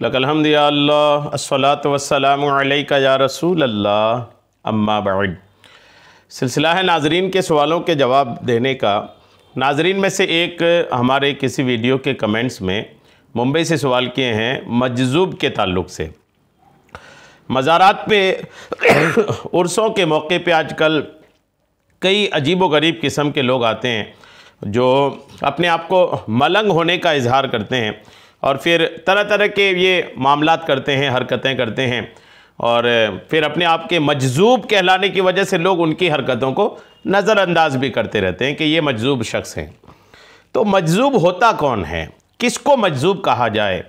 लकल हम्दु या अल्लाह अस्सलातु वस्सलामु अलैका या रसूल अल्लाह अम्मा बाद। सिलसिला है नाजरीन के सवालों के जवाब देने का। नाजरीन में से एक हमारे किसी वीडियो के कमेंट्स में मुंबई से सवाल किए हैं मजज़ूब के ताल्लुक़ से। मज़ारात पे उर्सों के मौके पे आजकल कई अजीब व गरीब किस्म के लोग आते हैं जो अपने आप को मलंग होने का इजहार करते हैं और फिर तरह तरह के ये मामलात करते हैं, हरकतें करते हैं और फिर अपने आप के मजज़ूब कहलाने की वजह से लोग उनकी हरकतों को नज़रअंदाज भी करते रहते हैं कि ये मजज़ूब शख्स हैं। तो मजज़ूब होता कौन है, किसको मजज़ूब कहा जाए,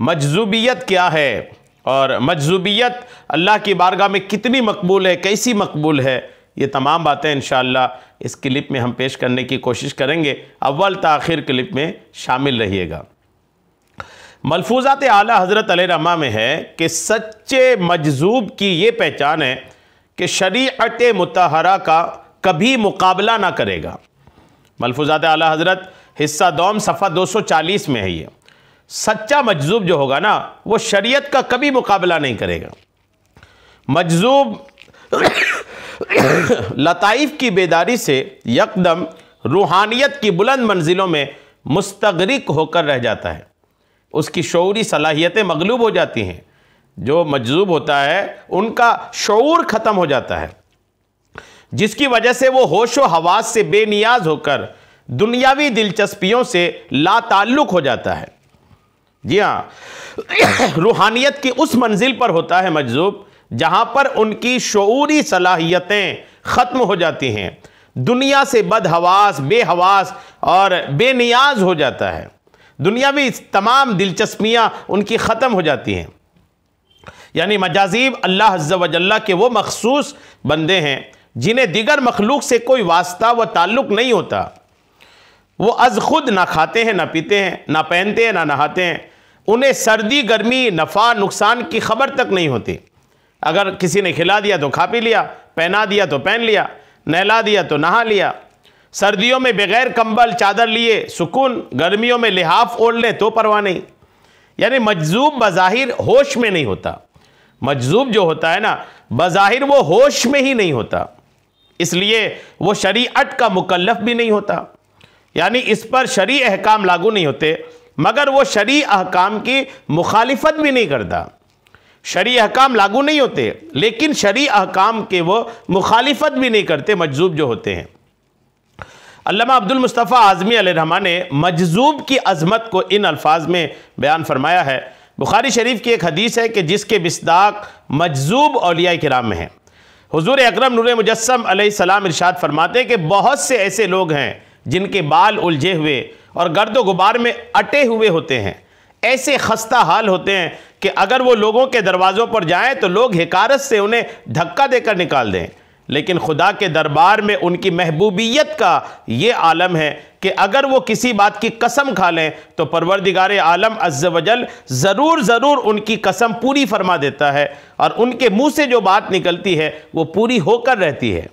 मजज़ूबियत क्या है और मजज़ूबियत अल्लाह की बारगाह में कितनी मकबूल है, कैसी मकबूल है, ये तमाम बातें इंशाअल्लाह इस क्लिप में हम पेश करने की कोशिश करेंगे। अव्वल से आखिर क्लिप में शामिल रहिएगा। मलफूज़ात आला हज़रत अलैहिर्रहमा में है कि सच्चे मजज़ूब की ये पहचान है कि शरीअत मुतहरा का कभी मुकाबला ना करेगा। मलफूज़ात आला हज़रत हिस्सा दोम सफ़ा 240 में है। ये सच्चा मजज़ूब जो होगा ना वो शरीयत का कभी मुकाबला नहीं करेगा। मजज़ूब लताइफ़ की बेदारी से यकदम रूहानियत की बुलंद मंजिलों में मुस्तगरिक होकर रह जाता है। उसकी शऊरी सलाहियतें मगलूब हो जाती हैं। जो मजज़ूब होता है उनका शऊर ख़त्म हो जाता है, जिसकी वजह से वो होश व हवास से बेनियाज होकर दुनियावी दिलचस्पियों से लाताल्लुक़ हो जाता है। जी हाँ, रूहानियत की उस मंजिल पर होता है मजज़ूब जहाँ पर उनकी शऊरी सलाहियतें ख़त्म हो जाती हैं, दुनिया से बदहवास, बेहवास और बेनियाज हो जाता है। दुनियावी तमाम दिलचस्पियाँ उनकी ख़त्म हो जाती हैं। यानी मजाजीब अल्लाह अज़्ज़ा व जल्ला के वो मखसूस बंदे हैं जिन्हें दिगर मखलूक से कोई वास्ता व ताल्लुक़ नहीं होता। वो अज़ खुद ना खाते हैं, ना पीते हैं, ना पहनते हैं, ना नहाते हैं। उन्हें सर्दी गर्मी नफ़ा नुकसान की ख़बर तक नहीं होती। अगर किसी ने खिला दिया तो खा पी लिया, पहना दिया तो पहन लिया, नहला दिया तो नहा लिया। सर्दियों में बग़ैर कंबल चादर लिए सुकून, गर्मियों में लिहाफ ओढ़ लें तो परवाह नहीं। यानी मजज़ूब बज़ाहिर होश में नहीं होता। मजज़ूब जो होता है ना बज़ाहिर वो होश में ही नहीं होता, इसलिए वो शरीअत का मुकल्लफ भी नहीं होता। यानी इस पर शरई अहकाम लागू नहीं होते, मगर वो शरई अहकाम की मुखालिफत भी नहीं करता। शरई अहकाम लागू नहीं होते लेकिन शरई अहकाम के वो मुखालिफत भी नहीं करते मजज़ूब जो होते हैं। अल्लामा अब्दुल मुस्तफ़ा आज़मी अलैहिर्रहमा ने मजज़ूब की अज़मत को इन अल्फाज में बयान फरमाया है। बुखारी शरीफ की एक हदीस है कि जिसके मिस्दाक मजज़ूब औलिया किराम में है। हुज़ूर अकरम नूर मुजस्सम अलैहिस्सलाम इरशाद फरमाते हैं कि बहुत से ऐसे लोग हैं जिनके बाल उलझे हुए और गर्द गुबार में अटे हुए होते हैं। ऐसे खस्ता हाल होते हैं कि अगर वो लोगों के दरवाज़ों पर जाएं तो लोग हिकारत से उन्हें धक्का देकर निकाल दें। लेकिन खुदा के दरबार में उनकी महबूबियत का ये आलम है कि अगर वो किसी बात की कसम खा लें तो परवरदिगार आलम अज़्ज़ वजल ज़रूर उनकी कसम पूरी फरमा देता है और उनके मुँह से जो बात निकलती है वो पूरी होकर रहती है।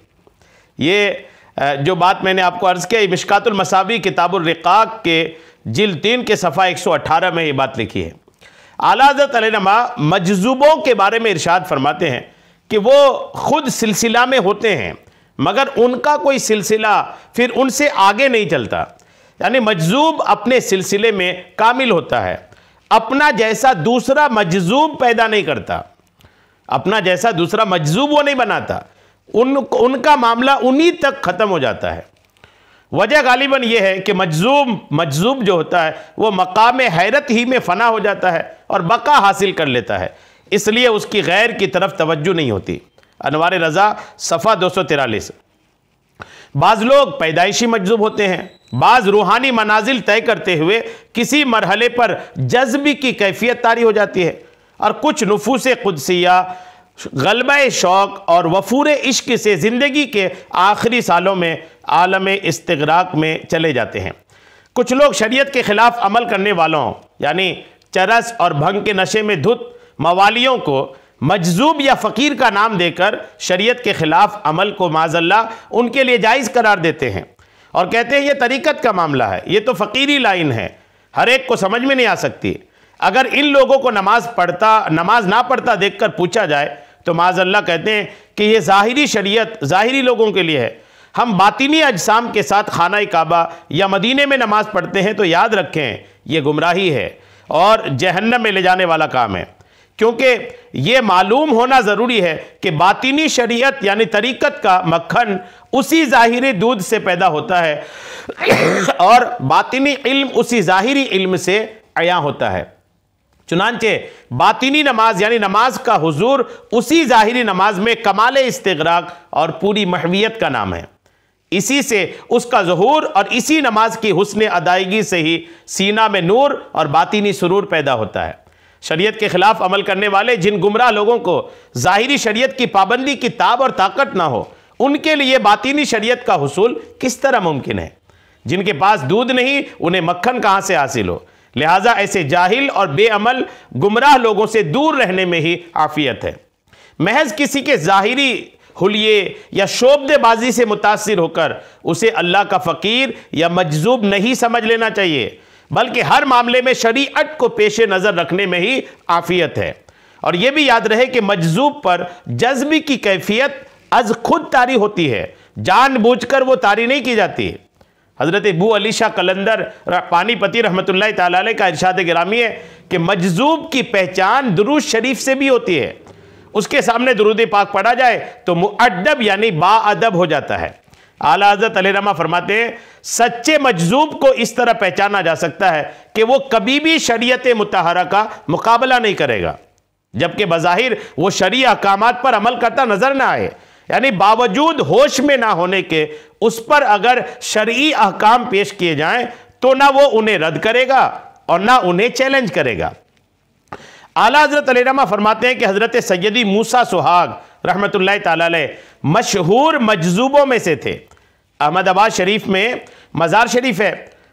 ये जो बात मैंने आपको अर्ज़ किया, मिशकातुल मसाबी किताबुल रिक़ाक़ के जिल्द 3 के सफ़ा 118 में ये बात लिखी है। आला हज़रत अलैहिर्रहमा मजज़ूबों के बारे में इरशाद फरमाते हैं कि वो ख़ुद सिलसिला में होते हैं मगर उनका कोई सिलसिला फिर उनसे आगे नहीं चलता। यानी मजज़ूब अपने सिलसिले में कामिल होता है, अपना जैसा दूसरा मजज़ूब पैदा नहीं करता, अपना जैसा दूसरा मजज़ूब वो नहीं बनाता। उनका मामला उन्हीं तक ख़त्म हो जाता है। वजह गालिबन यह है कि मजज़ूब जो होता है वो मकाम हैरत ही में फ़ना हो जाता है और बका हासिल कर लेता है, इसलिए उसकी गैर की तरफ तवज्जो नहीं होती। अनवार रज़ा सफ़ा 243। बाज़ लोग पैदाइशी मजज़ूब होते हैं, बाज़ रूहानी मनाजिल तय करते हुए किसी मरहले पर जज्बी की कैफियत तारी हो जाती है और कुछ नुफूस कुदसिया गलबा शौक़ और वफूर इश्क से ज़िंदगी के आखिरी सालों में आलम इस्तिग़राक़ में चले जाते हैं। कुछ लोग शरीयत के ख़िलाफ़ अमल करने वालों यानी चरस और भंग के नशे में धुत मवालियों को मजज़ूब या फ़कीर का नाम देकर शरीयत के ख़िलाफ़ अमल को माज़अल्लाह उनके लिए जायज़ करार देते हैं और कहते हैं ये तरीक़त का मामला है, ये तो फ़कीरी लाइन है, हर एक को समझ में नहीं आ सकती। अगर इन लोगों को नमाज ना पढ़ता देखकर पूछा जाए तो माज़अल्लाह कहते हैं कि ये ज़ाहिरी शरीयत ज़ाहिरी लोगों के लिए है। हम बातिनी अजसाम के साथ खाना काबा या मदीने में नमाज पढ़ते हैं तो याद रखें ये गुमराही है और जहन्नम में ले जाने वाला काम है, क्योंकि ये मालूम होना ज़रूरी है कि बातिनी शरीयत यानी तरीक़त का मक्खन उसी ज़ाहिरी दूध से पैदा होता है और बातिनी इल्म उसी ज़ाहिरी इल्म से अया होता है। चुनांचे बातिनी नमाज यानी नमाज का हुजूर उसी ज़ाहिरी नमाज में कमाल इस्तिग़राक़ और पूरी महवियत का नाम है। इसी से उसका ज़हूर और इसी नमाज की हुस्न अदायगी से ही सीना में नूर और बातिनी सुरूर पैदा होता है। शरीयत के खिलाफ अमल करने वाले जिन गुमराह लोगों को ज़ाहिरी शरीयत की पाबंदी की ताब और ताकत ना हो, उनके लिए बातिनी शरीयत का हुसूल किस तरह मुमकिन है? जिनके पास दूध नहीं उन्हें मक्खन कहाँ से हासिल हो? लिहाजा ऐसे जाहिल और बेअमल गुमराह लोगों से दूर रहने में ही आफियत है। महज किसी के ज़ाहिरी हुलिये या शोबदेबाजी से मुतासिर होकर उसे अल्लाह का फ़कीर या मजजूब नहीं समझ लेना चाहिए, बल्कि हर मामले में शरीअत को पेश नज़र रखने में ही आफियत है। और यह भी याद रहे कि मजजूब पर जज्बी की कैफियत अज खुद तारी होती है, जानबूझकर वो तारी नहीं की जाती। हज़रत अबू अली शाह कलंदर पानीपती रहमतुल्लाह तआला अलैह का इरशाद गिरामी है कि मजजूब की पहचान दुरूद शरीफ से भी होती है। उसके सामने दुरूद पाक पढ़ा जाए तो मुअद्दब यानी बाअदब हो जाता है। आला हज़रत अलैहिर्रहमा फरमाते हैं, सच्चे मजजूब को इस तरह पहचाना जा सकता है कि वो कभी भी शरीयत मुतहरा का मुकाबला नहीं करेगा, जबकि बज़ाहिर वो शरई अहकामात पर अमल करता नजर ना आए, यानी बावजूद होश में ना होने के उस पर अगर शरई अहकाम पेश किए जाएं तो ना वो उन्हें रद्द करेगा और ना उन्हें चैलेंज करेगा। आला हज़रत अलैहिर्रहमा फरमाते हैं कि हज़रत सैयदी मूसा सुहाग रहमतुल्लाह तआला अलैह मशहूर मजजूबों में से थे। अहमदाबाद शरीफ में मज़ार शरीफ है,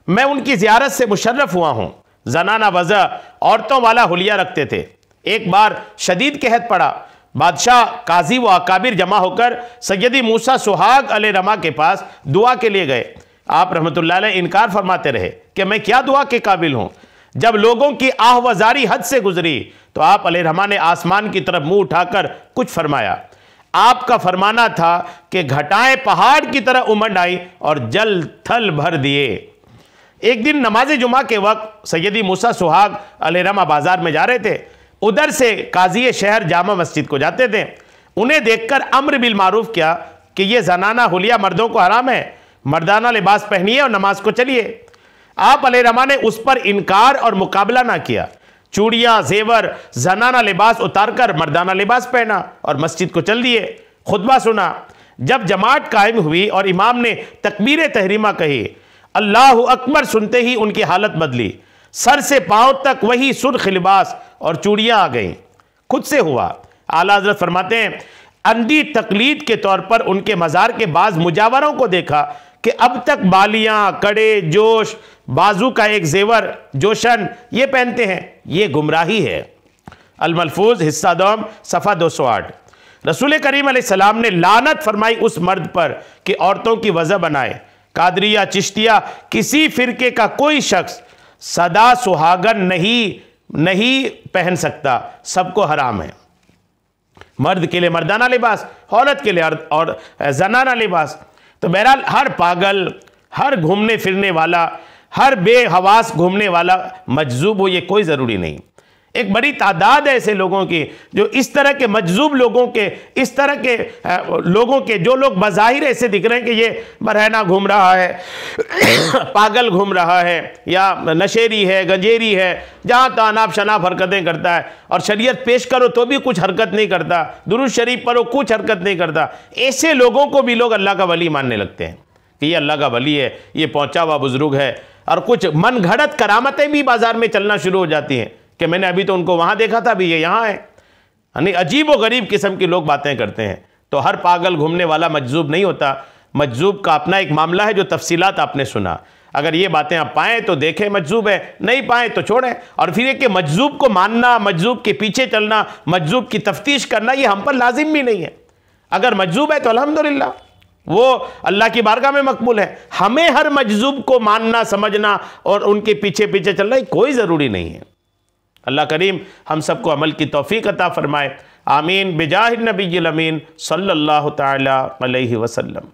मैं उनकी ज़ियारत से मुशर्रफ हुआ हूँ। जनाना वज़ा औरतों वाला हुलिया रखते थे। एक बार शदीद कहत पड़ा, बादशाह, काजी व अकाबिर जमा होकर सैयदी मूसा सुहाग अलैहिर्रहमा के पास दुआ के लिए गए। आप रहमतुल्लाह अलैह इनकार फरमाते रहे कि मैं क्या दुआ के काबिल हूँ। जब लोगों की आहवजारी हद से गुजरी तो आप अलैहिर्रहमा ने आसमान की तरफ मुंह उठाकर कुछ फरमाया। आपका फरमाना था कि घटाएं पहाड़ की तरह उमड़ आई और जल थल भर दिए। एक दिन नमाज जुमा के वक्त सैयदी मूसा सुहाग अलैहिर्रहमा बाजार में जा रहे थे। उधर से काजी शहर जामा मस्जिद को जाते थे। उन्हें देखकर अम्र बिल मारूफ किया कि यह जनाना हुलिया मर्दों को हराम है, मर्दाना लिबास पहनिए और नमाज को चलिए। आप अलैहिर्रहमा ने उस पर इनकार और मुकाबला ना किया। चूड़ियाँ, जेवर, जनाना लिबास उतारकर मर्दाना लिबास पहना और मस्जिद को चल दिए। खुतबा सुना। जब जमात कायम हुई और इमाम ने तकबीर तहरीमा कही, अल्लाहु अकबर सुनते ही उनकी हालत बदली। सर से पांव तक वही सुर्ख लिबास और चूड़ियाँ आ गईं। खुद से हुआ। आला हज़रत फरमाते हैं, अंधी तकलीद के तौर पर उनके मज़ार के बाज़ मुजावरों को देखा कि अब तक बालियाँ, कड़े, जोश, बाजू का एक जेवर, जोशन ये पहनते हैं। ये गुमराही है। अल-मलफूज हिस्सा दोम सफ़ा 208। रसूल करीम अलैहिस्सलाम ने लानत फरमाई उस मर्द पर कि औरतों की वज़ह बनाए। कादरिया, चिश्तिया, किसी फिरके का कोई शख्स सदा सुहागन नहीं पहन सकता, सबको हराम है। मर्द के लिए मर्दाना लिबास, औरत के लिए और जनाना लिबास। तो बहरहाल हर पागल, हर घूमने फिरने वाला, हर बेहवास घूमने वाला मजजूब हो, ये कोई ज़रूरी नहीं। एक बड़ी तादाद है ऐसे लोगों की जो इस तरह के मजजूब लोगों के, इस तरह के लोगों के जो लोग बज़ाहिर ऐसे दिख रहे हैं कि ये बरहना घूम रहा है, पागल घूम रहा है, या नशेरी है, गंजेरी है, जहाँ तानाब शनाब हरकतें करता है, और शरीयत पेश करो तो भी कुछ हरकत नहीं करता, दुरूद शरीफ पढ़ो कुछ हरकत नहीं करता। ऐसे लोगों को भी लोग अल्लाह का वली मानने लगते हैं कि ये अल्लाह का वली है, ये पहुँचा हुआ बुजुर्ग है, और कुछ मन घड़त करामतें भी बाजार में चलना शुरू हो जाती हैं कि मैंने अभी तो उनको वहाँ देखा था, अभी ये यहाँ है। यानी अजीब व गरीब किस्म की लोग बातें करते हैं। तो हर पागल घूमने वाला मजजूब नहीं होता। मजजूब का अपना एक मामला है जो तफसीलात आपने सुना। अगर ये बातें आप पाएँ तो देखें मजजूब है, नहीं पाएँ तो छोड़ें। और फिर ये कि मजजूब को मानना, मजजूब के पीछे चलना, मजजूब की तफ्तीश करना, ये हम पर लाजिम भी नहीं है। अगर मजजूब है तो अल्हम्दुलिल्लाह, वो अल्लाह की बारगाह में मकबूल है। हमें हर मजजूब को मानना, समझना और उनके पीछे पीछे चलना कोई ज़रूरी नहीं है। अल्लाह करीम हम सबको अमल की तौफीक अता फ़रमाए। आमीन बिजाहिर नबील अमीन सल्लल्लाहु तआला अलैहि वसल्लम।